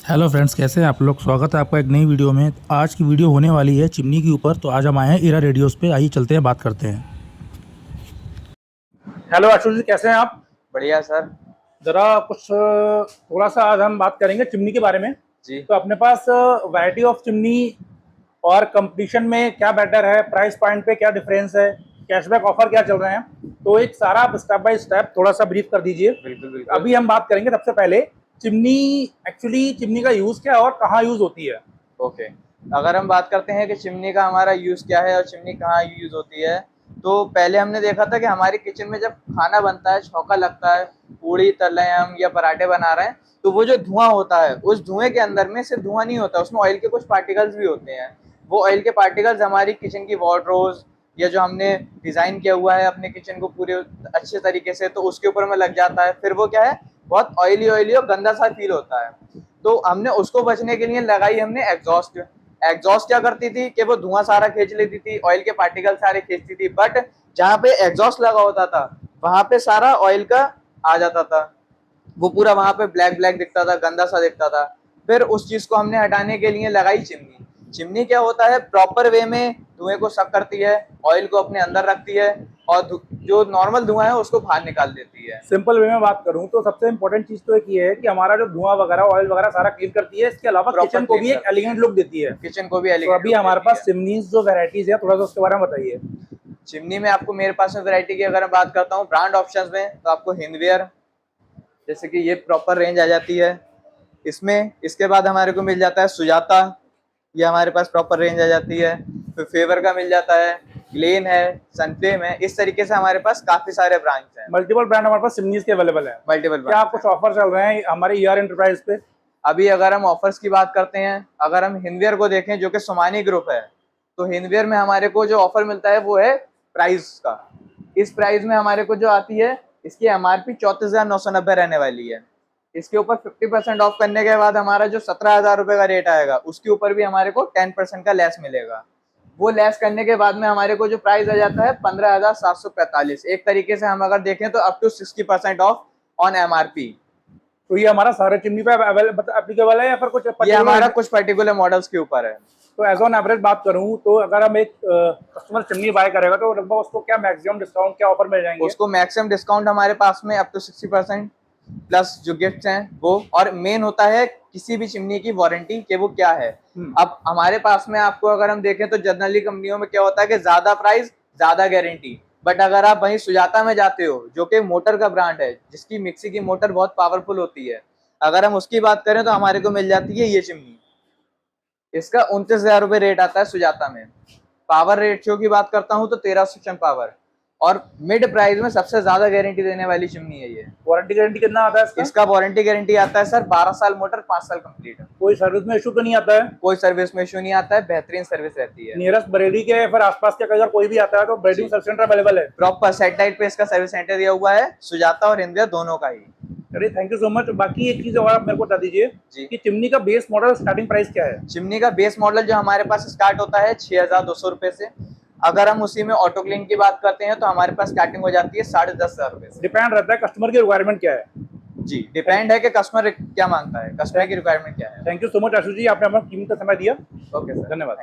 Hello friends, कैसे हैं आप लोग। स्वागत है आपका एक नई वीडियो में। आज की वीडियो होने वाली है चिमनी के ऊपर। तो आज हम आए हैं इरा रेडियोस पे। आइए चलते हैं, बात करते हैं। हेलो आशुष जी, कैसे हैं आप। बढ़िया सर। ज़रा कुछ थोड़ा सा आज हम बात करेंगे चिमनी के बारे में। जी। तो अपने पास वैरायटी ऑफ चिमनी और कंपटीशन में क्या बेटर है, प्राइस पॉइंट पे क्या डिफरेंस है, कैशबैक ऑफर क्या चल रहे हैं, तो एक सारा आप स्टेप बाय स्टेप थोड़ा सा ब्रीफ कर दीजिए। बिल्कुल बिल्कुल। अभी हम बात करेंगे सबसे पहले चिमनी। एक्चुअली चिमनी का यूज़ क्या है और कहाँ यूज़ होती है। ओके, अगर हम बात करते हैं कि चिमनी का हमारा यूज़ क्या है और चिमनी कहाँ यूज़ होती है, तो पहले हमने देखा था कि हमारी किचन में जब खाना बनता है, छौंका लगता है, पूड़ी तल रहे हैं हम या पराठे बना रहे हैं, तो वो जो धुआं होता है, उस धुएं के अंदर में सिर्फ धुआं नहीं होता, उसमें ऑयल के कुछ पार्टिकल्स भी होते हैं। वो ऑयल के पार्टिकल्स हमारी किचन की वार्डरोब्स या जो हमने डिज़ाइन किया हुआ है अपने किचन को पूरे अच्छे तरीके से, तो उसके ऊपर में लग जाता है। फिर वो क्या है, बहुत ऑयली ऑयली और गंदा सा फील होता है। तो हमने उसको बचने के लिए लगाई हमने एग्जॉस्ट। एग्जॉस्ट क्या करती थी कि वो धुआं सारा खींच लेती थी, ऑयल के पार्टिकल सारे खींचती थी, बट जहाँ पे एग्जॉस्ट लगा होता था वहां पे सारा ऑयल का आ जाता था, वो पूरा वहां पे ब्लैक ब्लैक दिखता था, गंदा सा दिखता था। फिर उस चीज को हमने हटाने के लिए लगाई चिमनी। चिमनी क्या होता है, प्रॉपर वे में धुएं को सक करती है, ऑयल को अपने अंदर रखती है और जो नॉर्मल धुआं है उसको बाहर निकाल देती है। सिंपल वे में बात करूं तो सबसे इम्पोर्टेंट चीज तो एक ये है कि हमारा जो धुआं वगैरह, ऑयल वगैरह सारा क्लीन करती है। इसके अलावा प्रॉपर किचन को भी क्लीन एक करती एलिगेंट लुक देती है। किचन को भी तो एलिगेंट अभी लुक हमारे देती पास है। चिमनीज जो वेराइटीज है, थोड़ा सा उसके बारे में बताइए। चिमनी में आपको मेरे पास में वैरायटी की अगर मैं बात करता हूँ ब्रांड ऑप्शंस में, तो आपको हिंदवेयर जैसे कि ये प्रॉपर रेंज आ जाती है इसमें। इसके बाद हमारे को मिल जाता है सुजाता, ये हमारे पास प्रॉपर रेंज आ जाती है। फिर फेवर का मिल जाता है, ग्लेन है, सनफ्लेम है। इस तरीके से हमारे पास काफी सारे ब्रांड्स हैं, मल्टीपल ब्रांड हमारे पास चिमनीज के अवेलेबल है। मल्टीपल क्या ब्रांड्स कुछ हैं। ऑफर चल रहे हैं हमारे ईआर एंटरप्राइज पे। अभी अगर हम ऑफर्स की बात करते हैं, अगर हम हिंदवेयर को देखें जो कि सोमानी ग्रुप है, तो हिंदवेयर में हमारे को जो ऑफर मिलता है वो है प्राइस का। इस प्राइस में हमारे को जो आती है, इसकी एमआरपी 34,990 रहने वाली है। इसके ऊपर 50% ऑफ करने के बाद हमारा जो 17,000 रुपए का रेट आएगा, उसके ऊपर भी हमारे को 10% का लेस मिलेगा। वो लेस करने के बाद में हमारे को जो प्राइस आ जाता है 15,745। एक तरीके से हम अगर देखें तो up to 60% off on MRP. तो ये हमारा सारे चिमनी पे एप्लीकेबल है या फिर कुछ ये हमारा पर्टिकुलर। कुछ पर्टिकुलर मॉडल्स के ऊपर है। तो एज ऑन एवरेज बात करूं तो अगर हम एक कस्टमर चिमनी बाय करेगा तो लगभग उसको क्या मैक्सिमम डिस्काउंट, क्या ऑफर मिल जाएंगे। उसको मैक्सिमम डिस्काउंट हमारे पास में अप टू 60% प्लस जो गिफ्ट्स हैं वो। और मेन होता है किसी भी चिमनी की वारंटी कि वो क्या है। अब हमारे पास में आपको अगर हम देखें तो जनरली कंपनियों में क्या होता है कि ज्यादा प्राइस ज्यादा गारंटी, बट अगर आप वहीं सुजाता में जाते हो जो कि मोटर का ब्रांड है, जिसकी मिक्सी की मोटर बहुत पावरफुल होती है, अगर हम उसकी बात करें तो हमारे को मिल जाती है ये चिमनी। इसका 29,000 रुपये रेट आता है सुजाता में। पावर रेशियो की बात करता हूँ तो 13 सेक्शन पावर, और मिड प्राइस में सबसे ज्यादा गारंटी देने वाली चिमनी है ये। वारंटी गारंटी कितना आता है इसका वारंटी गारंटी आता है सर 12 साल मोटर, 5 साल कंप्लीट। कोई सर्विस में इशू तो नहीं आता है। कोई सर्विस में इशू नहीं आता है, बेहतरीन सर्विस रहती है। नियरेस्ट बरेली के या फिर आसपास के अगर कोई भी आता है तो बरेली सर्विस सेंटर अवेलेबल है। प्रॉपर सैटेलाइट पे इसका सर्विस सेंटर दिया हुआ है, सुजाता और इंडिया दोनों का ही। चलिए, थैंक यू सो मच। बाकी एक चीज और आप मेरे को बता दीजिए कि चिमनी का बेस मॉडल स्टार्टिंग प्राइस क्या है। चिमनी का बेस मॉडल जो हमारे पास स्टार्ट होता है 6,200 रुपए से। अगर हम उसी में ऑटो क्लीन की बात करते हैं तो हमारे पास स्टार्टिंग हो जाती है 10,500 रुपए से। डिपेंड रहता है कस्टमर की रिक्वायरमेंट क्या है। जी, डिपेंड है कि कस्टमर क्या मांगता है, कस्टमर की रिक्वायरमेंट क्या है। थैंक यू सो मच आशु जी, आपने अपना कीमती समय दिया। ओके सर, धन्यवाद।